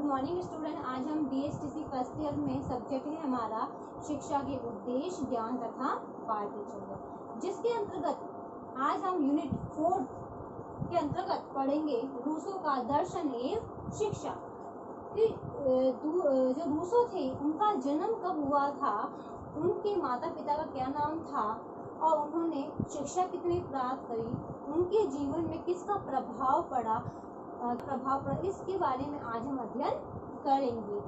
Morning student. आज हम BSTC first year में सब्जेक्ट है हमारा शिक्षा के उद्देश्य, ज्ञान तथा पाठ्यचर्या, जिसके अंतर्गत आज हम यूनिट 4 के अंतर्गत पढ़ेंगे रूसों का दर्शन एवं शिक्षा। कि जो रूसो थे उनका जन्म कब हुआ था, उनके माता पिता का क्या नाम था और उन्होंने शिक्षा कितनी प्राप्त करी, उनके जीवन में किसका प्रभाव पड़ा, इसके बारे में आज हम अध्ययन करेंगे।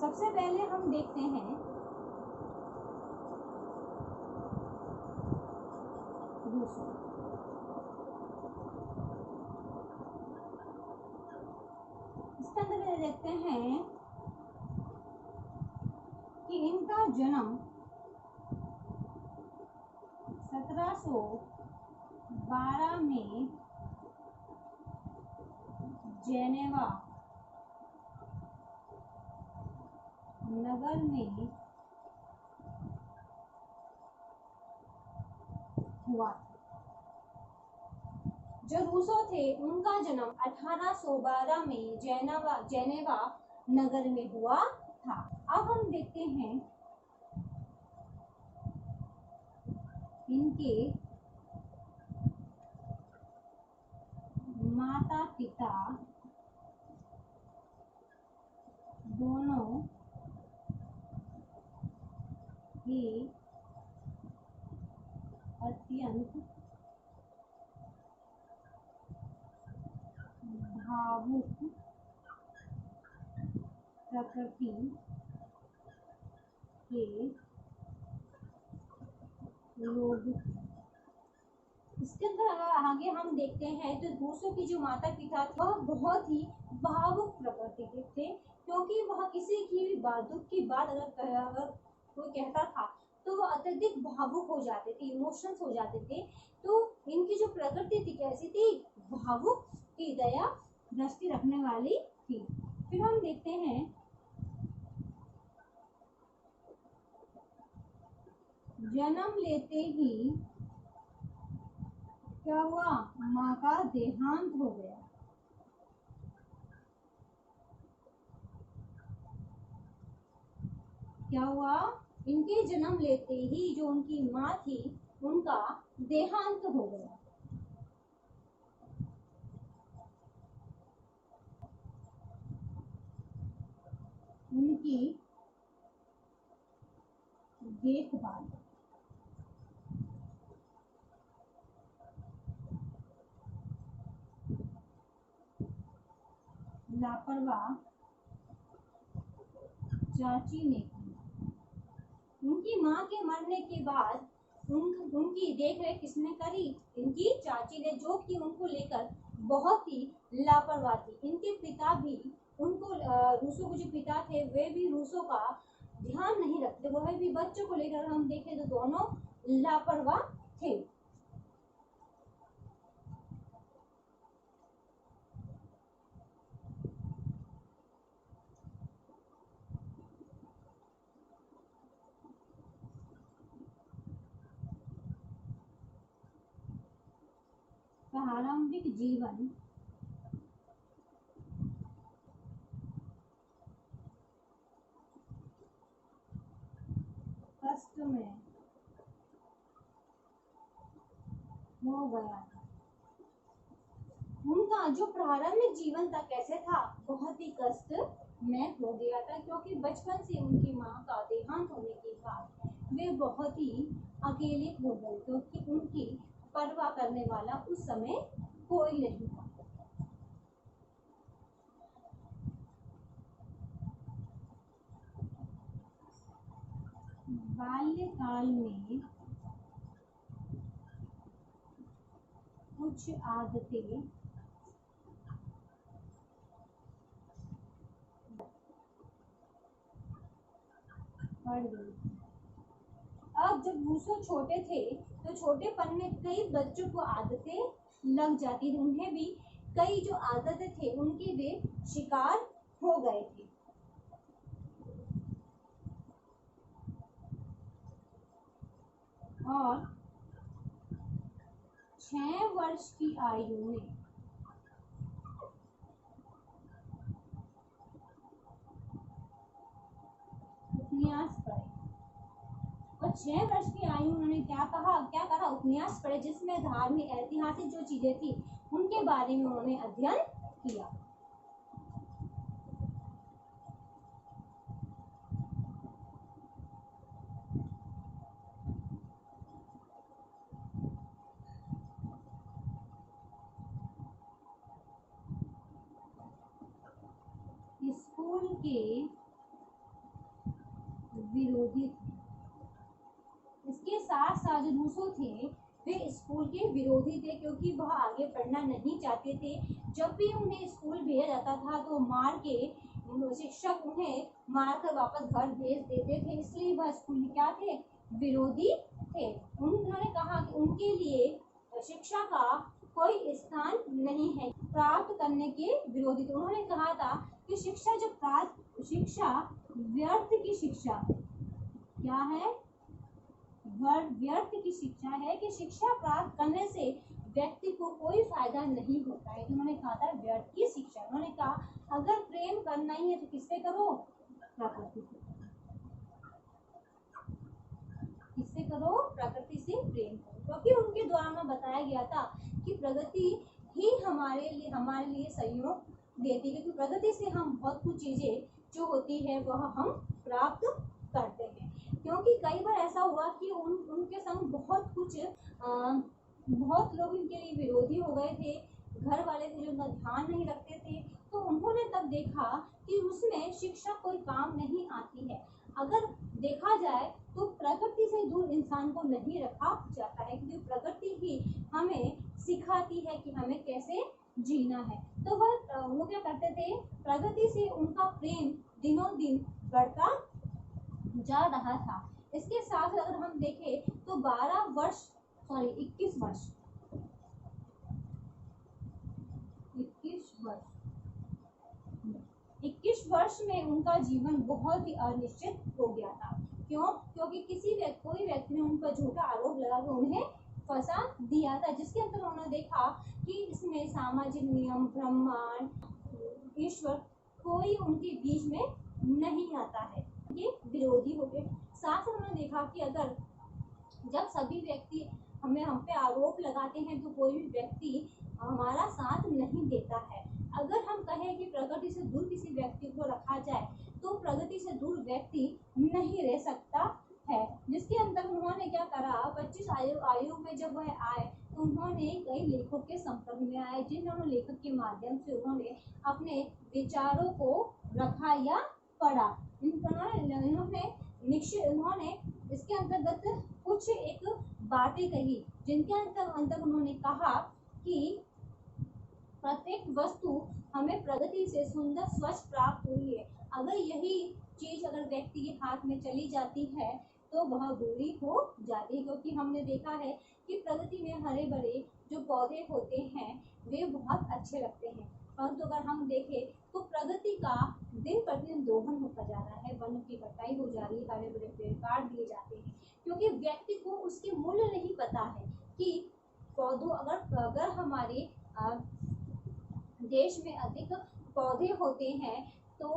सबसे पहले हम देखते हैं रूसो। इसके अंदर देखते हैं कि इनका जन्म 1712 में जेनेवा नगर में हुआ। जो रूसो थे उनका जन्म 1812 में जेनेवा नगर में हुआ था। अब हम देखते हैं इनके माता पिता दोनों ही अत्यंत भावुक प्रकृति के लोग। इसके अंदर आगे हम देखते हैं तो रूसो की जो माता पिता थे वह बहुत ही भावुक प्रकृति के थे, क्योंकि वह किसी की भी दुख की बात अगर कोई कहता था तो वह अत्यधिक भावुक हो जाते थे, इमोशंस हो जाते थे। तो इनकी जो प्रकृति थी कैसी थी, भावुक की, दया दृष्टि रखने वाली थी। फिर हम देखते हैं जन्म लेते ही क्या हुआ, माँ का देहांत हो गया। क्या हुआ, इनके जन्म लेते ही जो उनकी माँ थी उनका देहांत हो गया। उनकी देखभाल लापरवाह चाची ने की। उनकी माँ के मरने के बाद उनकी देखरेख किसने करी, इनकी चाची ने, जो कि उनको लेकर बहुत ही लापरवाह थी। इनके पिता भी उनको रूसो के जो पिता थे वे भी रूसो का ध्यान नहीं रखते, वह भी बच्चों को लेकर हम देखें तो दोनों लापरवाह थे। प्रारंभिक जीवन कष्ट में हो गया। उनका जो प्रारंभिक जीवन था कैसे था, बहुत ही कष्ट में हो गया था, क्योंकि बचपन से उनकी माँ का देहांत होने के बाद वे बहुत ही अकेले हो गए, क्योंकि उनकी परवाह करने वाला उस समय कोई नहीं था। बाल्यकाल में कुछ आदतें पड़ गई। अब जब रूसो छोटे थे तो छोटेपन में कई बच्चों को आदतें लग जाती थी, उन्हें भी कई जो आदतें थे उनके वे शिकार हो गए थे। और 6 वर्ष की आयु में 6 वर्ष की आयु उन्होंने क्या करा, उपन्यास पढ़े जिसमें धार्मिक ऐतिहासिक जो चीजें थी उनके बारे में उन्होंने अध्ययन किया। स्कूल के विरोधी थे। इसके साथ साथ जो रूसो थे वे स्कूल के विरोधी थे, क्योंकि वह आगे पढ़ना नहीं चाहते थे। जब भी उन्हें स्कूल भेजा जाता था तो मार के शिक्षक उन्हें मारकर वापस घर भेज देते थे, इसलिए वह स्कूल के क्या थे, विरोधी थे। उन्होंने कहा कि उनके लिए शिक्षा का कोई स्थान नहीं है, प्राप्त करने के विरोधी थे। उन्होंने कहा था कि शिक्षा व्यर्थ की शिक्षा क्या है, व्यर्थ की शिक्षा है, कि शिक्षा प्राप्त करने से व्यक्ति को कोई फायदा नहीं होता है। उन्होंने कहा था व्यर्थ की शिक्षा। उन्होंने कहा अगर प्रेम करना ही है तो किससे करो, प्रकृति से। किससे करो, प्रकृति से प्रेम करो, क्योंकि उनके द्वारा बताया गया था कि प्रगति ही हमारे लिए सहयोग देती है, क्योंकि प्रगति से हम बहुत कुछ चीजें जो होती है वह हम प्राप्त करते हैं। क्योंकि कई बार ऐसा हुआ कि उनके संग बहुत लोग इनके लिए विरोधी हो गए थे, घर वाले थे जो उनका ध्यान नहीं रखते थे, तो उन्होंने तब देखा कि उसमें शिक्षा कोई काम नहीं आती है। अगर देखा जाए तो प्रकृति से दूर इंसान को नहीं रखा जाता है, क्योंकि प्रकृति ही हमें सिखाती है कि हमें कैसे जीना है। तो वो क्या करते थे, प्रगति से उनका प्रेम दिनों दिन बढ़ता जा रहा था। इसके साथ अगर हम देखें तो 21 वर्ष में उनका जीवन बहुत ही अनिश्चित हो गया था। क्यों? क्योंकि कोई व्यक्ति ने उन पर झूठा आरोप लगाकर उन्हें फंसा दिया था, जिसके अंदर उन्होंने देखा कि इसमें सामाजिक नियम, ब्रह्मांड, ईश्वर कोई उनके बीच में नहीं आता है, ये विरोधी हो गए। साथ ही उन्होंने देखा कि अगर जब सभी व्यक्ति हम पे आरोप लगाते हैं तो कोई भी व्यक्ति हमारा साथ नहीं देता है। अगर हम कहें कि प्रकृति से दूर किसी व्यक्ति को रखा जाए तो प्रगति से दूर व्यक्ति नहीं रह सकता है। जिसके अंदर उन्होंने क्या करा, 25 आयु में जब वह आए तो उन्होंने कई लेखकों के संपर्क में आए, जिन्होंने लेखक के माध्यम से उन्होंने अपने विचारों को रखा या पढ़ा। उन्होंने इसके अंतर्गत कुछ एक बातें कही, जिनके अंदर उन्होंने कहा कि प्रत्येक वस्तु हमें प्रगति से सुंदर स्वच्छ प्राप्त हुई है। अगर यही चीज अगर व्यक्ति के हाथ में चली जाती है तो वह बुरी हो जाती है, क्योंकि हमने देखा है कि प्रगति में हरे भरे जो पौधे होते हैं वे बहुत अच्छे लगते हैं, परंतु अगर हम देखें तो प्रगति का दिन प्रतिदिन दोहन होता जा रहा है, वनों की कटाई हो जा रही है, हरे भरे पेड़ काट दिए जाते हैं, क्योंकि व्यक्ति को उसके मूल्य नहीं पता है कि पौधों अगर हमारे देश में अधिक पौधे होते हैं तो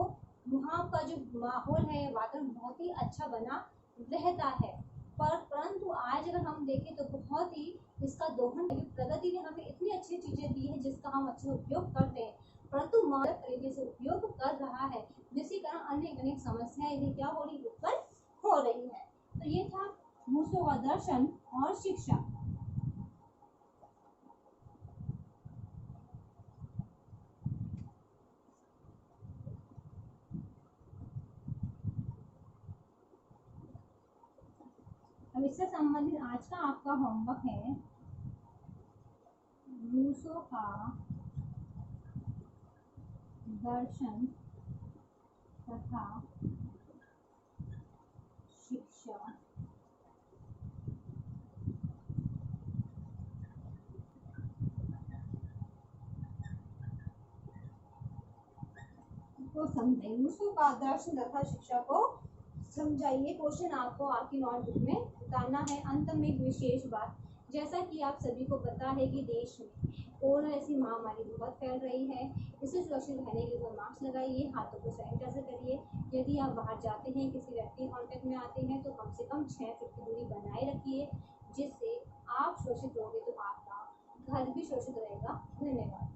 वहाँ का जो माहौल है, वातावरण बहुत ही अच्छा बना रहता है। परंतु आज अगर हम देखें तो बहुत ही इसका दोहन है। प्रगति ने हमें इतनी अच्छी चीजें दी है जिसका हम अच्छे उपयोग करते हैं, परंतु गलत तरीके से उपयोग कर रहा है, जिसके कारण अनेक समस्याएं इन्हें क्या हो रही, उत्पन्न हो रही है। तो ये था रूसो का दर्शन और शिक्षा। अब इससे संबंधित आज का आपका होमवर्क है रूसो का दर्शन तथा शिक्षा। को समझाइए, रूसो का दर्शन तथा शिक्षा को समझाइए। क्वेश्चन आपको आपकी नोटबुक में उतारना है। अंत में एक विशेष बात, जैसा कि आप सभी को पता है कि देश में कोरोना ऐसी महामारी बहुत फैल रही है, इससे सुरक्षित रहने के लिए मास्क लगाइए, हाथों को सैनिटाइजर करिए, यदि आप बाहर जाते हैं, किसी व्यक्ति कांटेक्ट में आते हैं, तो कम से कम 6 फीट की दूरी बनाए रखिए, जिससे आप सुरक्षित रहोगे तो आपका घर भी सुरक्षित रहेगा। धन्यवाद।